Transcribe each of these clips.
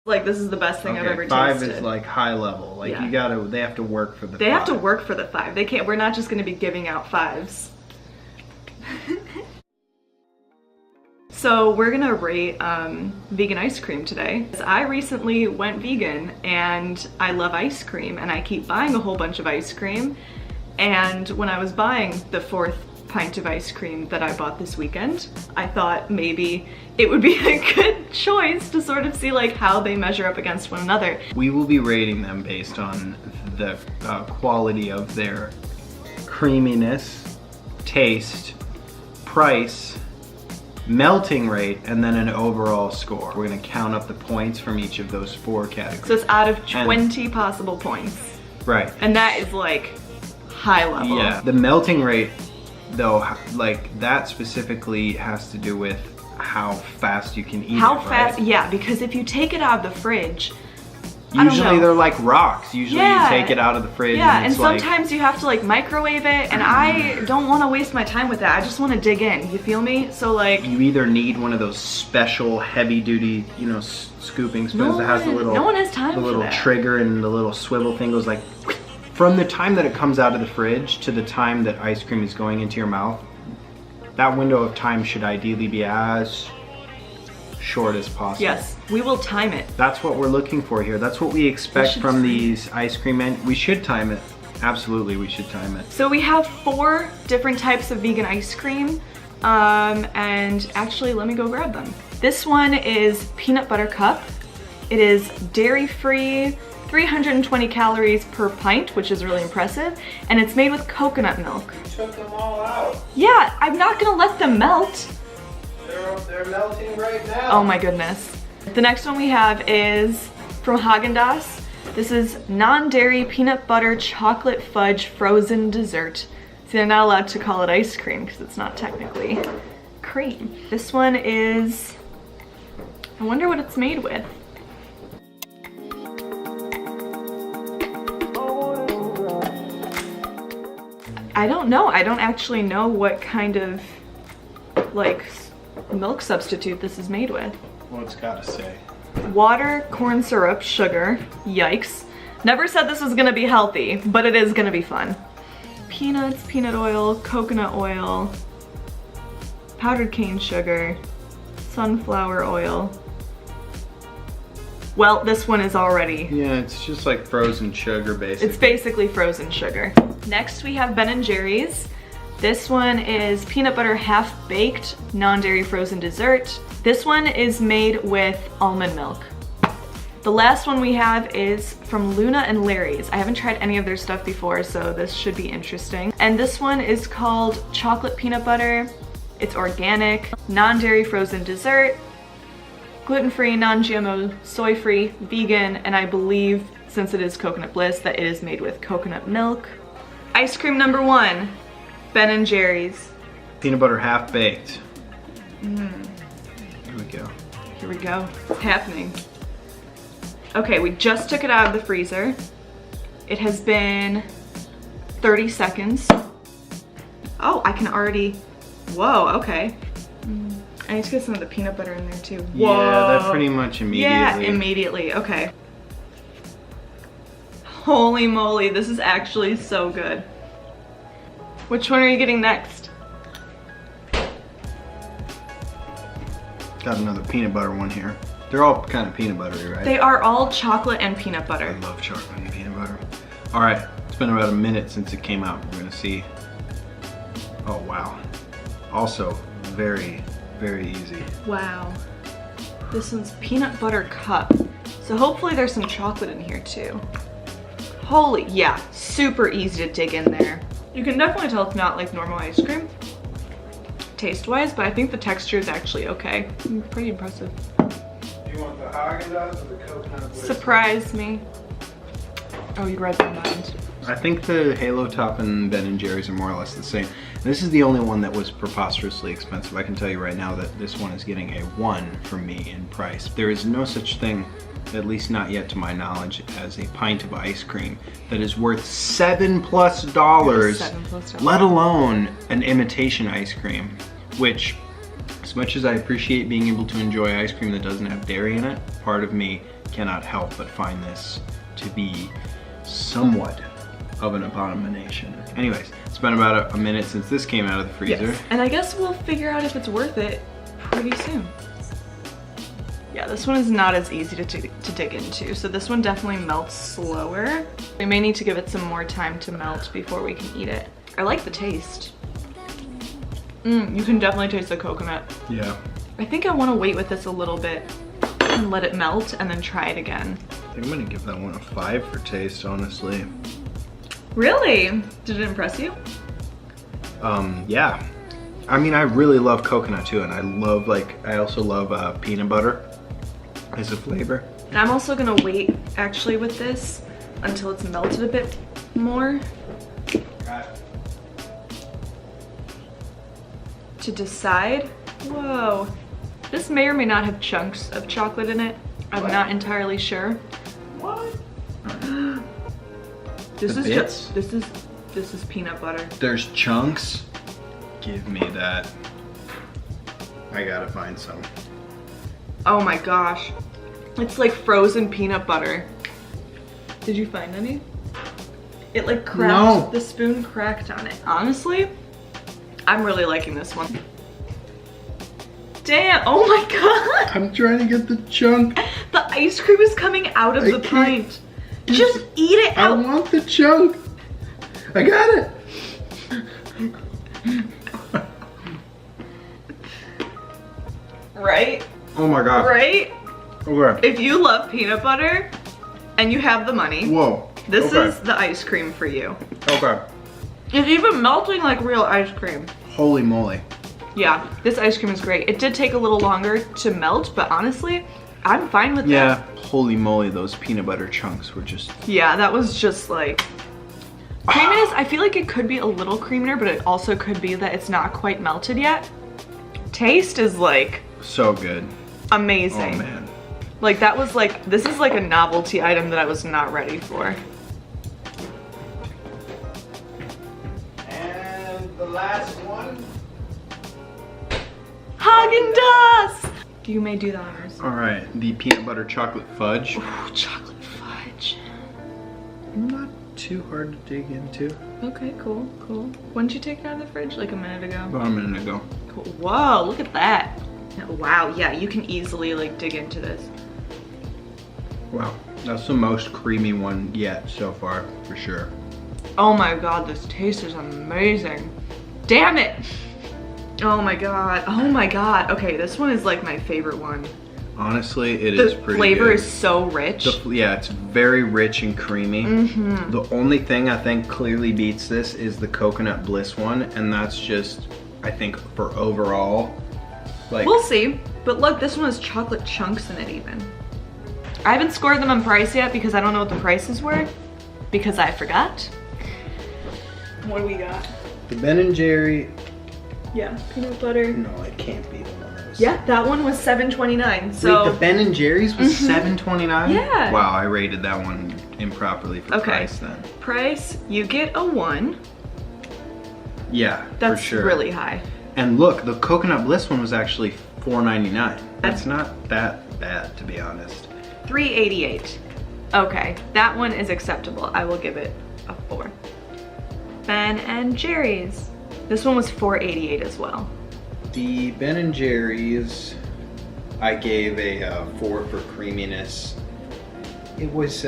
Like, this is the best thing I've ever tasted. 5 is like high level. Like, yeah. They have to work for the 5. They have to work for the 5. They can't, we're not just gonna be giving out 5s. So we're gonna rate vegan ice cream today. I recently went vegan and I love ice cream and I keep buying a whole bunch of ice cream. And when I was buying the 4th pint of ice cream that I bought this weekend, I thought maybe it would be a good choice to sort of see like how they measure up against one another. We will be rating them based on the quality of their creaminess, taste, price, melting rate, and then an overall score. We're gonna count up the points from each of those 4 categories. So it's out of 20 possible points. Right. And that is like high level. Yeah. The melting rate, though, like that specifically has to do with how fast you can eat it, How fast, right? yeah, because if you take it out of the fridge, usually they're like rocks. Usually you take it out of the fridge. Yeah, and it's sometimes you have to like microwave it, and I don't want to waste my time with that. I just want to dig in, you feel me? So like, you either need one of those special heavy duty, you know, scooping spoons that has the little, no one has time the little for that. trigger and the little swivel thing goes like, from the time that it comes out of the fridge to the time that ice cream is going into your mouth, that window of time should ideally be as short as possible. Yes, we will time it. That's what we're looking for here. That's what we expect from these ice cream, and we should time it. Absolutely, we should time it. So we have 4 different types of vegan ice cream, and actually let me go grab them. This one is peanut butter cup. It is dairy-free, 320 calories per pint, which is really impressive, and it's made with coconut milk. You took them all out. Yeah, I'm not gonna let them melt. They're melting right now. Oh my goodness. The next one we have is from Haagen-Dazs. This is non-dairy peanut butter chocolate fudge frozen dessert. See, they're not allowed to call it ice cream because it's not technically cream. This one is, I wonder what it's made with. I don't know. I don't actually know what kind of like milk substitute this is made with. Well, it's gotta say. Water, corn syrup, sugar. Yikes. Never said this was gonna be healthy, but it is gonna be fun. Peanuts, peanut oil, coconut oil, powdered cane sugar, sunflower oil. Well, this one is already... Yeah, it's just like frozen sugar, basically. It's basically frozen sugar. Next we have Ben & Jerry's. This one is peanut butter half-baked, non-dairy frozen dessert. This one is made with almond milk. The last one we have is from Luna and Larry's. I haven't tried any of their stuff before, so this should be interesting. And this one is called chocolate peanut butter. It's organic, non-dairy frozen dessert, gluten-free, non-GMO, soy-free, vegan, and I believe, since it is Coconut Bliss, that it is made with coconut milk. Ice cream number 1. Ben & Jerry's. Peanut butter half baked. Here we go. Here we go. It's happening. Okay, we just took it out of the freezer. It has been 30 seconds. Oh, I can already, whoa, okay. I need to get some of the peanut butter in there too. Whoa. Yeah, that pretty much immediately. Yeah, immediately, okay. Holy moly, this is actually so good. Which one are you getting next? Got another peanut butter one here. They're all kind of peanut buttery, right? They are all chocolate and peanut butter. I love chocolate and peanut butter. All right, it's been about a minute since it came out. We're gonna see. Oh, wow. Also, very, very easy. Wow. This one's peanut butter cup. So hopefully there's some chocolate in here too. Holy, yeah, super easy to dig in there. You can definitely tell it's not like normal ice cream, taste-wise, but I think the texture is actually okay. Pretty impressive. Do you want the Haagen-Dazs or the coconut bliss? Surprise me. Oh, you read my mind. I think the Halo Top and Ben & Jerry's are more or less the same. This is the only one that was preposterously expensive. I can tell you right now that this one is getting a 1 from me in price. There is no such thing, at least not yet to my knowledge, as a pint of ice cream that is worth $7+, $7+, let alone an imitation ice cream, which, as much as I appreciate being able to enjoy ice cream that doesn't have dairy in it, part of me cannot help but find this to be somewhat of an abomination. Anyways, it's been about a minute since this came out of the freezer. Yes. And I guess we'll figure out if it's worth it pretty soon. Yeah, this one is not as easy to dig into. So this one definitely melts slower. We may need to give it some more time to melt before we can eat it. I like the taste. You can definitely taste the coconut. Yeah. I think I want to wait with this a little bit and let it melt and then try it again. I think I'm gonna give that one a 5 for taste, honestly. Really? Did it impress you? Yeah. I mean, I really love coconut too, and I also love peanut butter as a flavor. And I'm also gonna wait actually with this until it's melted a bit more to decide. Whoa. This may or may not have chunks of chocolate in it. I'm not entirely sure. What? This The is bits? this is peanut butter. There's chunks. Give me that. I gotta find some. Oh my gosh. It's like frozen peanut butter. Did you find any? It like cracked. No. The spoon cracked on it. Honestly, I'm really liking this one. Damn, oh my god. I'm trying to get the chunk. The ice cream is coming out of the pint. Just eat it I out. want the chunk. I got it. Right? Oh my god. Right? Okay. If you love peanut butter and you have the money, Whoa. this Okay. is the ice cream for you. Okay. It's even melting like real ice cream. Holy moly. Yeah, this ice cream is great. It did take a little longer to melt, but honestly, I'm fine with Yeah. that. Holy moly, those peanut butter chunks were just... Yeah, that was just like... Creaminess, I feel like it could be a little creamier, but it also could be that it's not quite melted yet. Taste is like... so good. amazing. Oh man. Like that was like, this is like a novelty item that I was not ready for. And the last one. Haagen-Dazs! You may do the honors. All right, the peanut butter chocolate fudge. Ooh, chocolate fudge. Not too hard to dig into. Okay, cool, cool. When did you take it out of the fridge? Like a minute ago? About a minute ago. Cool. Whoa, look at that. Wow, yeah, you can easily like dig into this. Wow, that's the most creamy one yet so far, for sure. Oh my god, this taste is amazing. Damn it! Oh my god, oh my god. Okay, this one is like my favorite one. Honestly, it is The pretty flavor good. is so rich. Yeah, it's very rich and creamy. Mm-hmm. The only thing I think clearly beats this is the coconut bliss one, and that's just, I think, for overall, like... We'll see. But look, this one has chocolate chunks in it even. I haven't scored them on price yet because I don't know what the prices were, because I forgot. What do we got? The Ben & Jerry... Yeah, peanut butter. No, it can't be the one that was... Yeah, that one was $7.29. So Wait, the Ben & Jerry's was $7.29? Yeah. Wow, I rated that one improperly for Okay. price then. price, you get a 1. Yeah, That's for sure. really high. And look, the Coconut Bliss one was actually $4.99. That's not that bad, to be honest. $3.88. Okay, that one is acceptable. I will give it a 4. Ben & Jerry's. This one was $4.88 as well. The Ben & Jerry's, I gave a 4 for creaminess. It was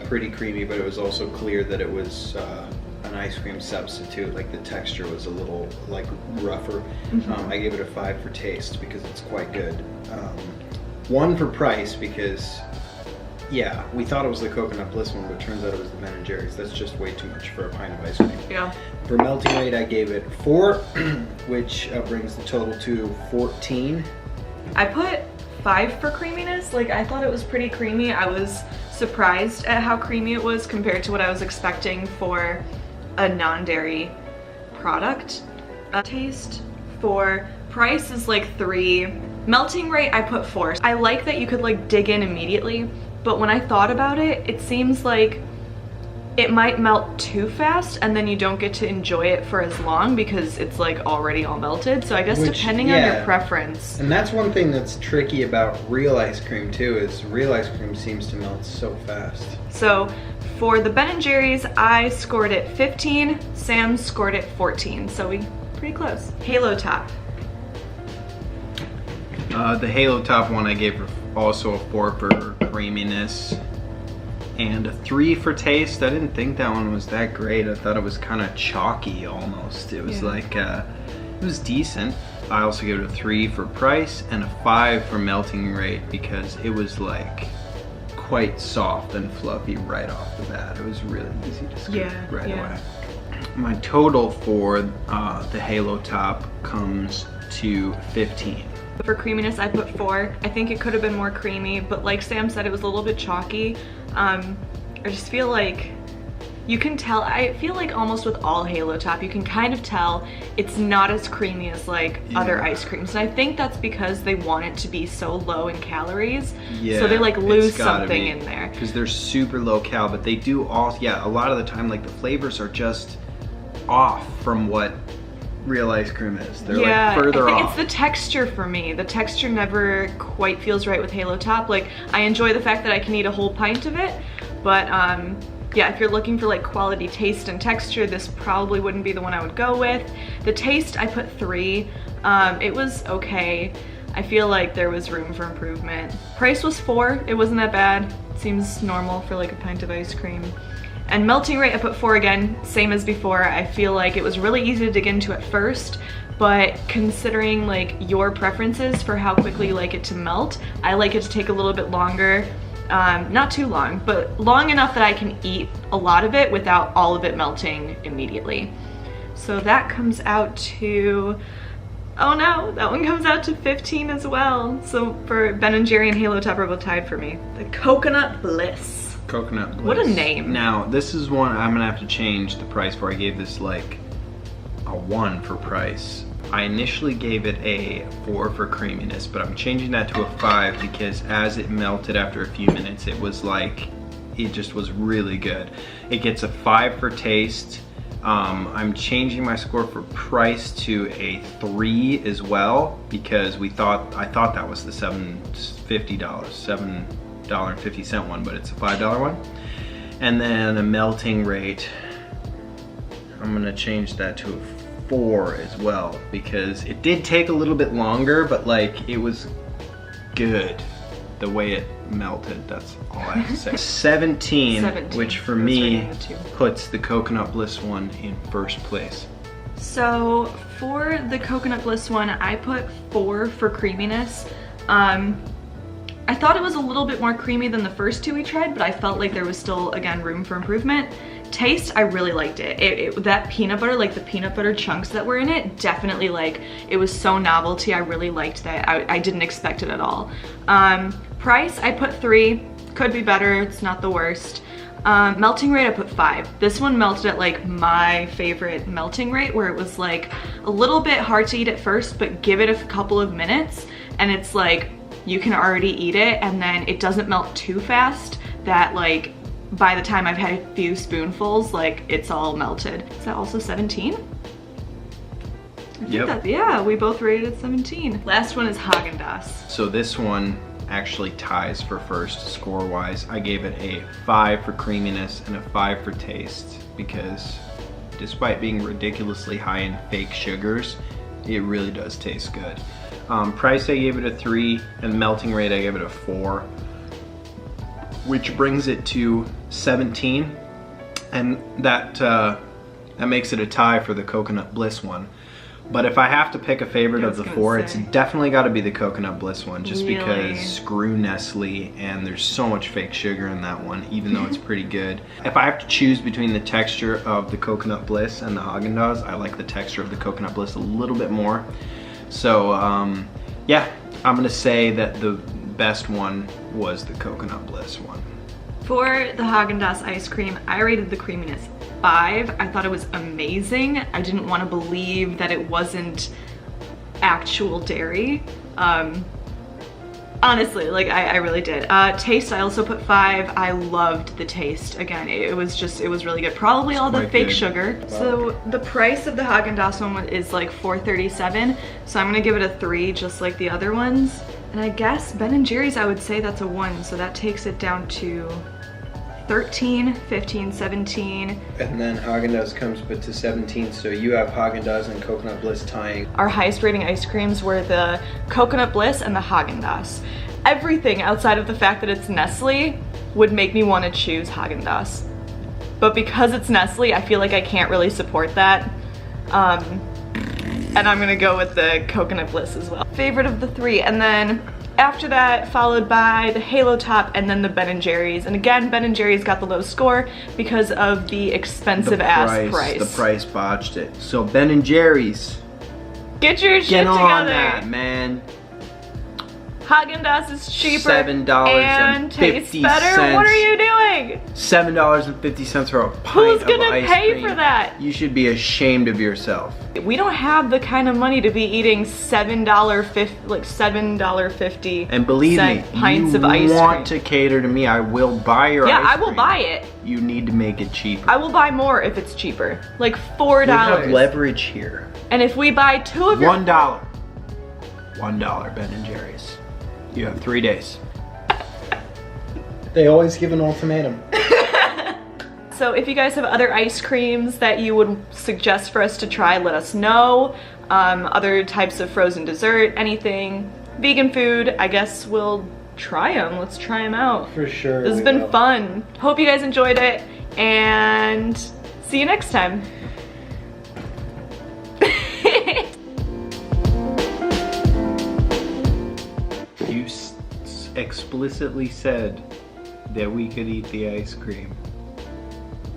pretty creamy, but it was also clear that it was an ice cream substitute. Like the texture was a little like rougher. I gave it a 5 for taste because it's quite good. 1 for price because, yeah, we thought it was the Coconut Bliss one, but it turns out it was the Ben & Jerry's. That's just way too much for a pint of ice cream. Yeah. For melting rate, I gave it 4, which brings the total to 14. I put 5 for creaminess. Like, I thought it was pretty creamy. I was surprised at how creamy it was compared to what I was expecting for a non-dairy product. Taste for price is like 3. Melting rate, I put 4. I like that you could like dig in immediately, but when I thought about it, it seems like it might melt too fast and then you don't get to enjoy it for as long because it's like already all melted. So I guess depending on your preference. And that's one thing that's tricky about real ice cream too, is real ice cream seems to melt so fast. So for the Ben & Jerry's, I scored it 15, Sam scored it 14. So we pretty close. Halo Top. The Halo Top one I gave also a 4 for creaminess and a 3 for taste. I didn't think that one was that great. I thought it was kind of chalky almost. It was like, it was decent. I also gave it a 3 for price and a 5 for melting rate because it was like quite soft and fluffy right off the bat. It was really easy to scoop right away. My total for the Halo Top comes to 15. For creaminess, I put 4. I think it could have been more creamy, but like Sam said, it was a little bit chalky. I just feel like you can tell, I feel like almost with all Halo Top, you can kind of tell it's not as creamy as like other ice creams. And I think that's because they want it to be so low in calories. So they like lose something in there. Because they're super low cal, but they do all, a lot of the time like the flavors are just off from what real ice cream is. They're like further off. It's the texture for me. The texture never quite feels right with Halo Top. Like I enjoy the fact that I can eat a whole pint of it, but yeah, if you're looking for like quality taste and texture, this probably wouldn't be the one I would go with. The taste, I put 3. It was okay. I feel like there was room for improvement. Price was 4. It wasn't that bad. Seems normal for like a pint of ice cream. And melting rate, I put 4 again, same as before. I feel like it was really easy to dig into at first, but considering like your preferences for how quickly you like it to melt, I like it to take a little bit longer. Not too long, but long enough that I can eat a lot of it without all of it melting immediately. So that comes out to, oh no, that one comes out to 15 as well. So for Ben & Jerry and Halo Top are both tied for me. The Coconut Bliss. Coconut Bliss. What a name. Now, this is one I'm gonna have to change the price for. I gave this like a 1 for price. I initially gave it a 4 for creaminess, but I'm changing that to a 5 because as it melted after a few minutes, it was like, it just was really good. It gets a 5 for taste. I'm changing my score for price to a 3 as well because I thought that was the $7.50 one, but it's a $5 one. And then a melting rate, I'm gonna change that to a 4 as well because it did take a little bit longer, but like it was good the way it melted. That's all I have to say. 17, which for me puts the Coconut Bliss one in first place. So for the Coconut Bliss one, I put 4 for creaminess. I thought it was a little bit more creamy than the first 2 we tried, but I felt like there was still, again, room for improvement. Taste, I really liked it. That peanut butter, like the peanut butter chunks that were in it, definitely like, it was so novelty. I really liked that. I didn't expect it at all. Price, I put 3. Could be better, it's not the worst. Melting rate, I put 5. This one melted at like my favorite melting rate where it was like a little bit hard to eat at first, but give it a couple of minutes and it's like, you can already eat it and then it doesn't melt too fast that like by the time I've had a few spoonfuls, like it's all melted. Is that also 17? Yep. Yeah, we both rated 17. Last one is Haagen-Dazs. So this one actually ties for first score-wise. I gave it a 5 for creaminess and a 5 for taste because despite being ridiculously high in fake sugars, it really does taste good. Price, I gave it a 3, and melting rate, I gave it a 4, which brings it to 17, and that makes it a tie for the Coconut Bliss one. But if I have to pick a favorite of the 4, it's definitely got to be the Coconut Bliss one, just because screw Nestle, and there's so much fake sugar in that one, even though it's pretty good. If I have to choose between the texture of the Coconut Bliss and the Haagen-Dazs, I like the texture of the Coconut Bliss a little bit more. So yeah, I'm gonna say that the best one was the Coconut Bliss one. For the Haagen-Dazs ice cream, I rated the creaminess 5. I thought it was amazing. I didn't want to believe that it wasn't actual dairy. I Honestly, like I really did. Taste, I also put 5. I loved the taste. Again, it was really good. Probably all the fake sugar. So the price of the Haagen-Dazs one is like $4.37. So I'm gonna give it a 3, just like the other ones. And I guess Ben & Jerry's, I would say that's a 1. So that takes it down to 13, 15, 17. And then Haagen-Dazs comes but to 17, so you have Haagen-Dazs and Coconut Bliss tying. Our highest rating ice creams were the Coconut Bliss and the Haagen-Dazs. Everything outside of the fact that it's Nestle would make me want to choose Haagen-Dazs. But because it's Nestle, I feel like I can't really support that. And I'm gonna go with the Coconut Bliss as well. Favorite of the 3, and then after that, followed by the Halo Top and then the Ben & Jerry's. And again, Ben & Jerry's got the low score because of the expensive ass price. The price botched it. So Ben & Jerry's. Get your shit Get on together. that, man. Haagen-Dazs is cheaper $7.50 and tastes better. What are you doing? $7.50 for a pint Who's of gonna ice pay cream. for that? You should be ashamed of yourself. We don't have the kind of money to be eating $7.50 And believe me, pints you of ice want cream. to cater to me. I will buy your ice cream. Yeah, I will buy it. You need to make it cheaper. I will buy more if it's cheaper. Like $4. We have leverage here. And if we buy 2 of your $1. $1 Ben & Jerry's. You have 3 days. They always give an ultimatum. So if you guys have other ice creams that you would suggest for us to try, let us know. Other types of frozen dessert, anything. Vegan food, I guess we'll try them. Let's try them out. For sure. This has been fun. Hope you guys enjoyed it, and see you next time. You explicitly said that we could eat the ice cream.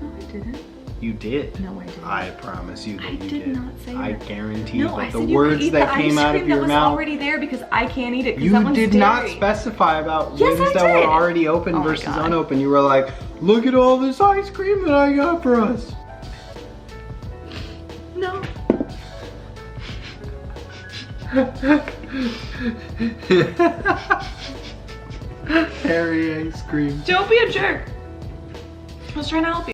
No, I didn't. You did. No, I didn't. I promise you that I you did did. not say I that. guarantee No, that I the said you words could eat that the came ice out of cream your that was mouth. already there because I can't eat it because You that one's did dairy. not specify about Yes, wings I that were did. already open Oh my versus God. unopened. You were like, look at all this ice cream that I got for us. No. Harry ice cream. Don't be a jerk. I was trying to help you.